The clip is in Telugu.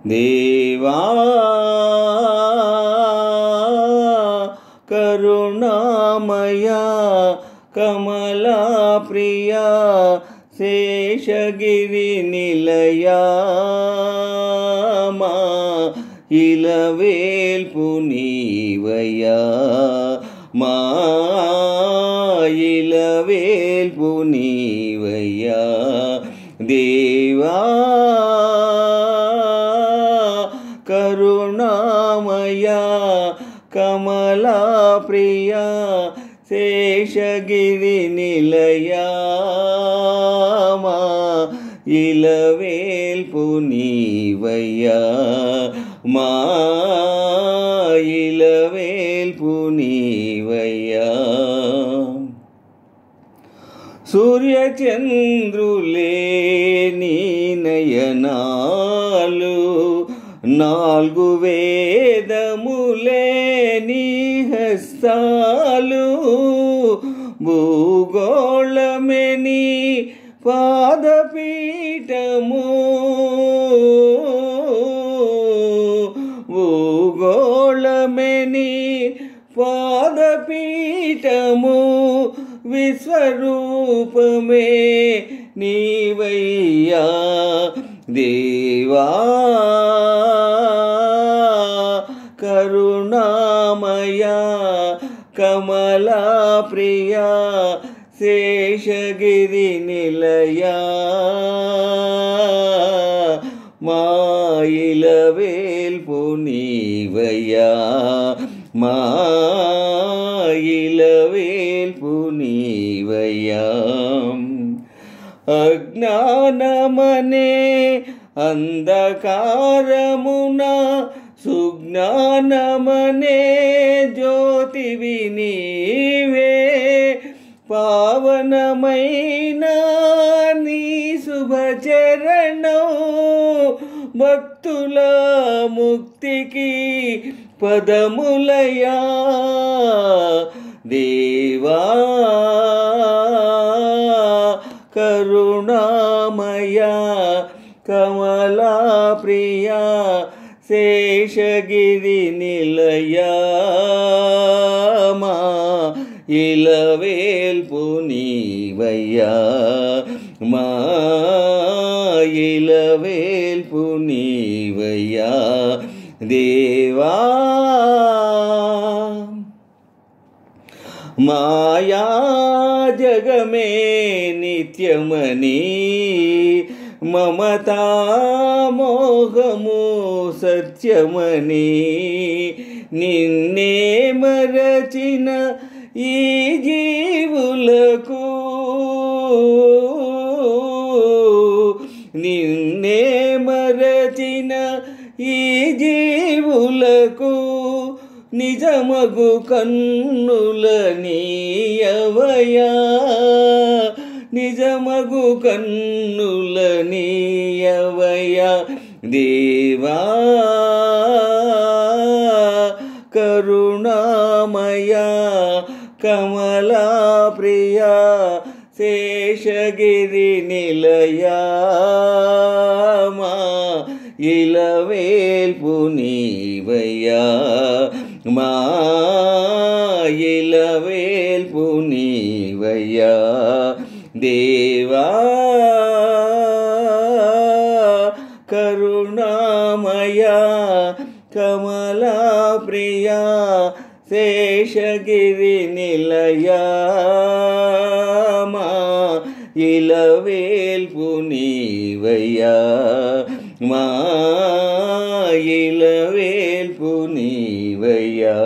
దేవా కరుణామయా కమలా ప్రియా శేషగిరి నిలయా మా ఇలవేల్పు నీవయ్యా మా ఇలవేల్పు నీవయ్యా దేవా కరుణామయా కమలా ప్రియా శేషగిరి నిలయా మా ఇలవేల్పు నీవయ్యా మా ఇలవేల్పు నీవయ్యా సూర్యచంద్రులే నీ నయనాలు నాలుగు వేదములే నీ హస్తాలు భూగోళమే నీ పాదపీఠము భూగోళమే నీ పాదపీఠము విశ్వరూపమే నీవయ్యా దేవా కరుణామయా కమలా ప్రియా శేషగిరి నిలయా మా ఇలవేల్పు నీవయ్యా మా ఇలవేల్పు నీవయ్యా అజ్ఞానమనే అంధకారమున సుజ్ఞానమనే జ్యోతివి నీవే పావనమైన నీ శుభచరణం భక్తుల ముక్తికి పదములయా దేవా కరుణామయా కమలా ప్రియా శేషగిరి నిలయా మా ఇలవేల్పు నీవయ్యా మా ఇలవేల్పు నీవయ్యా దేవా మాయా జగమే నిత్యమని మమతా మోహము సత్యమని నిన్నే మరచిన ఈ జీవులకు నిన్నే మరచిన ఈ జీవులకు నిజమగు కన్నుల నీయవయా నిజమగు కన్నుల నీయవయా దేవా కరుణామయా కమలా ప్రియా శేషగిరి నిలయా మా ఇలవేల్పు నీవయ్యా మా ఇలవేల్పు నీవయ్యా దేవా కరుణామయా కమలా ప్రియా శేషగిరి నిలయా మా ఇలవేల్పు నీవయ్యా మా ఇలవేల్పు నీవయ్యా